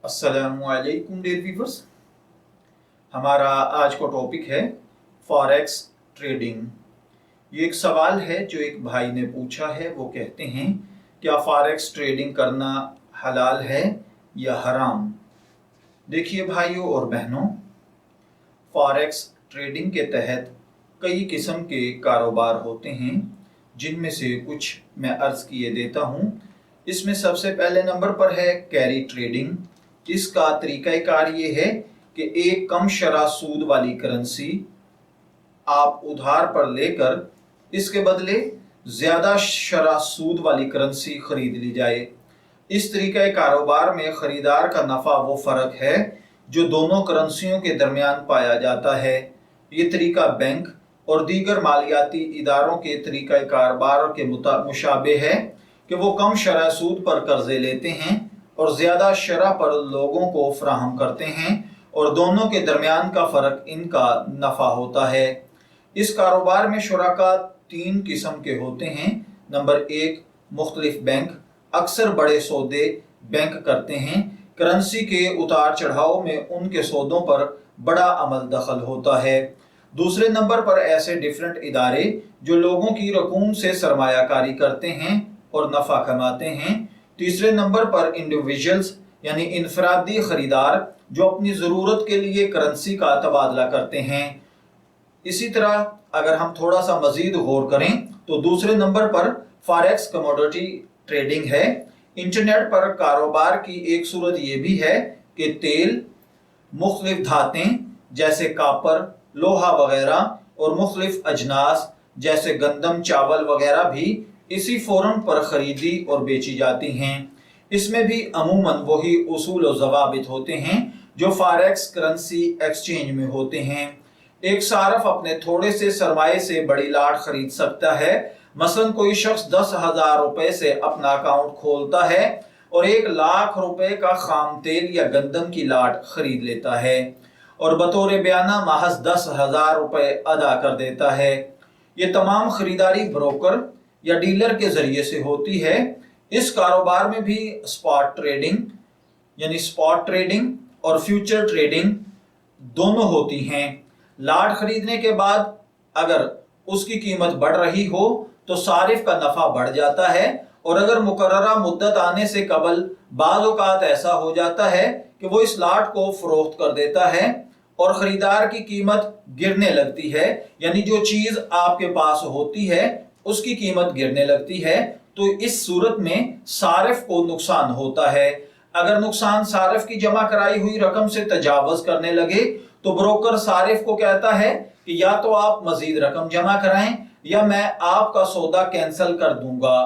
अस्सलामुअलैकुम dear viewers. हमारा आज का टॉपिक है फॉरेक्स ट्रेडिंग। ये एक सवाल है जो एक भाई ने पूछा है। वो कहते हैं क्या फॉरेक्स ट्रेडिंग करना हलाल है या हराम। देखिए भाइयों और बहनों, फॉरेक्स ट्रेडिंग के तहत कई किस्म के कारोबार होते हैं, जिनमें से कुछ मैं अर्ज किए देता हूँ। इसमें सबसे पहले नंबर पर है कैरी ट्रेडिंग। इसका तरीकाकार ये है कि एक कम शरह सूद वाली करेंसी आप उधार पर लेकर इसके बदले ज्यादा शरह सूद वाली करेंसी खरीद ली जाए। इस तरीके कारोबार में खरीदार का नफा वो फर्क है जो दोनों करेंसियों के दरमियान पाया जाता है। ये तरीका बैंक और दीगर मालियाती इदारों के तरीका कारोबार के मुशाबे है कि वो कम शरह सूद पर कर्जे लेते हैं और ज्यादा शरह पर लोगों को फराहम करते हैं, और दोनों के दरमियान का फर्क इनका नफा होता है। इस कारोबार में शुराका तीन किस्म के होते हैं। नंबर एक, मुख्तलिफ बैंक। अक्सर बड़े सौदे बैंक करते हैं। करेंसी के उतार चढ़ाव में उनके सौदों पर बड़ा अमल दखल होता है। दूसरे नंबर पर ऐसे डिफरेंट इदारे जो लोगों की रकूम से सरमायाकारी करते हैं और नफा कमाते हैं। तीसरे नंबर पर इंडिविजुअल्स यानी इनफरादी खरीदार जो अपनी ज़रूरत के लिए करेंसी का तबादला करते हैं। इसी तरह अगर हम थोड़ा सा मजीद गौर करें तो दूसरे नंबर पर फॉरेक्स कमोडिटी ट्रेडिंग है। इंटरनेट पर कारोबार की एक सूरत यह भी है कि तेल, मुख्तलिफ धातें जैसे कापर, लोहा वगैरह और मुख्तलिफ अजनास जैसे गंदम, चावल वगैरह भी इसी फोरम पर खरीदी और बेची जाती हैं। इसमें भी अमूमन वही उसूल और ज़वाबित होते हैं जो फॉरेक्स करेंसी एक्सचेंज में होते हैं। एक सारफ अपने थोड़े से सरमाए से बड़ी लाट खरीद सकता है। मसलन कोई शख्स 10,000 रुपए से अपना अकाउंट खोलता है और 1,00,000 रुपए का खाम तेल या गंदम की लाट खरीद लेता है और बतौर बयाना महज 10,000 रुपए अदा कर देता है। ये तमाम खरीदारी ब्रोकर या डीलर के जरिए से होती है। इस कारोबार में भी स्पॉट ट्रेडिंग और फ्यूचर ट्रेडिंग दोनों होती हैं। लाट खरीदने के बाद अगर उसकी कीमत बढ़ रही हो तो सारिफ का नफा बढ़ जाता है, और अगर मुकर्ररा मुद्दत आने से कबल बाज़ औक़ात ऐसा हो जाता है कि वो इस लाट को फरोख्त कर देता है और खरीदार की कीमत गिरने लगती है, यानी जो चीज आपके पास होती है उसकी कीमत गिरने लगती है, तो इस सूरत में सारिफ को नुकसान होता है। अगर नुकसान सारिफ की जमा कराई हुई रकम से तजावज करने लगे तो ब्रोकर सारिफ को कहता है कि या तो आप मजीद रकम जमा कराएं या मैं आपका सौदा कैंसिल कर दूंगा।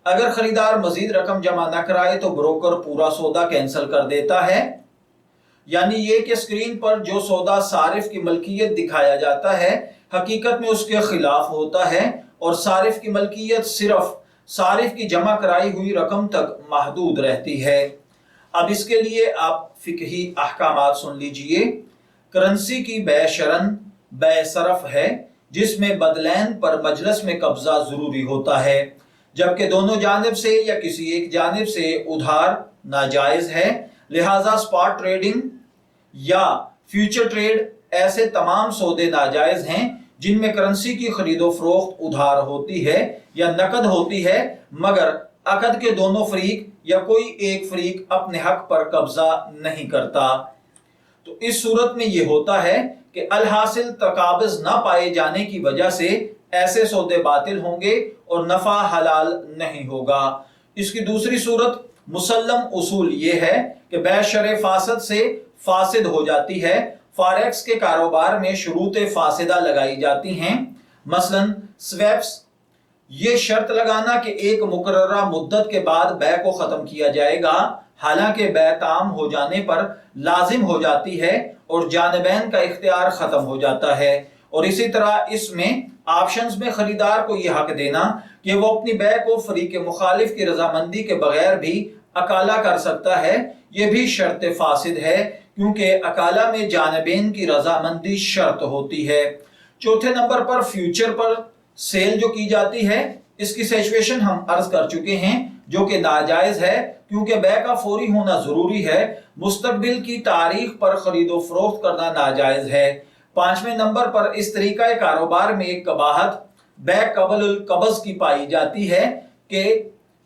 अगर खरीदार मजीद रकम जमा न कराए तो ब्रोकर पूरा सौदा कैंसिल कर देता है। यानी ये कि स्क्रीन पर जो सौदा सारिफ की मलकियत दिखाया जाता है हकीकत में उसके खिलाफ होता है, और सारिफ की मलकियत सिर्फ सारिफ की जमा कराई हुई रकम तक महदूद रहती है। अब इसके लिए आप फिकही अहकामात सुन लीजिए। करेंसी की बै शरन बै सरफ है, जिसमें बदलैन पर मजलस में कब्जा जरूरी होता है, जबकि दोनों जानिब से या किसी एक जानिब से उधार नाजायज है। लिहाजा स्पॉट ट्रेडिंग या फ्यूचर ट्रेड ऐसे तमाम सौदे नाजायज हैं जिनमें करेंसी की खरीदो फरोख्त उधार होती है या नकद होती है, मगर अकद के दोनों फरीक या कोई एक फरीक अपने हक पर कब्जा नहीं करता। तो इस सूरत में यह होता है कि अलहासिल तकाबिज ना पाए जाने की वजह से ऐसे सौदे बातिल होंगे और नफा हलाल नहीं होगा। इसकी दूसरी सूरत मुसल्लम उसूल ये है कि बेशर फासद से फासिद हो जाती है। फॉरेक्स के कारोबार में शुरूत फासिदा लगाई जाती हैं। मसलन स्वैप्स, ये शर्त लगाना कि एक मुकर्ररा मुद्दत के बाद बै को खत्म किया जाएगा, हालांकि बै ताम हो जाने पर लाजिम हो जाती है और जानबैन का इख्तियार खत्म हो जाता है। और इसी तरह इसमें ऑप्शंस में खरीदार को यह हक देना कि वो अपनी बै को फरीक मुखालिफ की रजामंदी के बगैर भी अकाला कर सकता है, यह भी शर्त फासिद है, क्योंकि अकाला में जानबैन की रजामंदी शर्त होती है। चौथे नंबर पर फ्यूचर पर सेल जो की जाती है, इसकी सिचुएशन हम अर्ज कर चुके हैं, जो कि नाजायज है क्योंकि बै का फौरी होना जरूरी है, मुस्तकबिल की तारीख पर खरीदो फरोख्त करना नाजायज है। 5वें नंबर पर इस तरीका कारोबार में एक कबाहत बै कबल कब्ज़ की पाई जाती है कि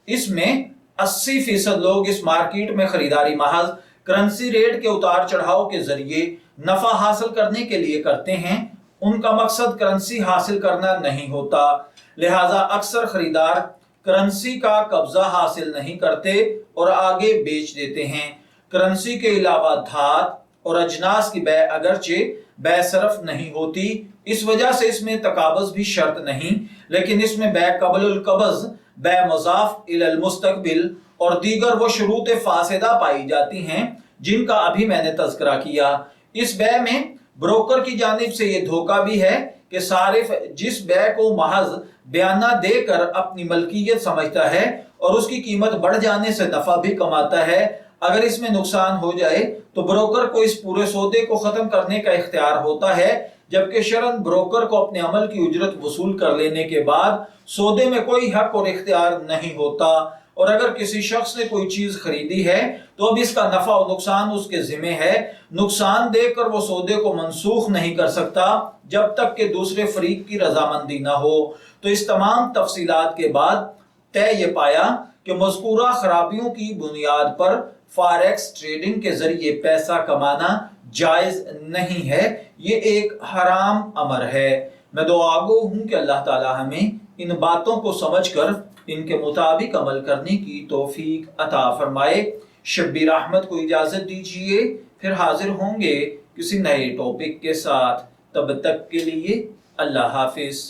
इसमें 80% लोग इस मार्केट में खरीदारी महज करेंसी रेट के उतार चढ़ाव के जरिए नफा हासिल करने के लिए करते हैं। उनका मकसद करेंसी हासिल करना नहीं होता, लिहाजा अक्सर खरीदार करेंसी का कब्जा हासिल नहीं करते और आगे बेच देते हैं। करेंसी के अलावा धात और अजनास की बै अगरचे बै सरफ नहीं होती, इस वजह से इसमें तकाबज़ भी शर्त नहीं, लेकिन इसमें बै कबल कब्ज़, बै मुज़ाफ इलल मुस्तकबिल और दीगर वो शुरूत फासिदा पाई जाती हैं जिनका अभी मैंने तज़किरा किया। इस बै में ब्रोकर की जानिब से ये धोखा भी है कि सारिफ जिस बै को महज बयाना देकर अपनी मलकियत समझता है और उसकी कीमत बढ़ जाने से नफा भी कमाता है, अगर इसमें नुकसान हो जाए तो ब्रोकर को इस पूरे सौदे को खत्म करने का इख्तियार होता है, जबकि शरन ब्रोकर को अपने अमल की उजरत वसूल कर लेने के बाद सौदे में कोई हक और इख्तियार नहीं होता। और अगर किसी शख्स ने कोई चीज खरीदी है तो अब इसका नफा और नुकसान उसके जिम्मे है। नुकसान देकर वो सौदे को मनसूख नहीं कर सकता जब तक कि दूसरे फरीक की रजामंदी ना हो। तो इस तमाम तफसीलात के बाद तय ये पाया कि मज़कूरा खराबियों की बुनियाद पर फॉरेक्स ट्रेडिंग के जरिए पैसा कमाना जायज नहीं है, ये एक हराम अमर है। मैं दुआगो हूं कि अल्लाह ताला हमें इन बातों को समझकर इनके मुताबिक अमल करने की तौफीक अता फरमाए। शब्बीर अहमद को इजाजत दीजिए, फिर हाजिर होंगे किसी नए टॉपिक के साथ। तब तक के लिए अल्लाह हाफिज।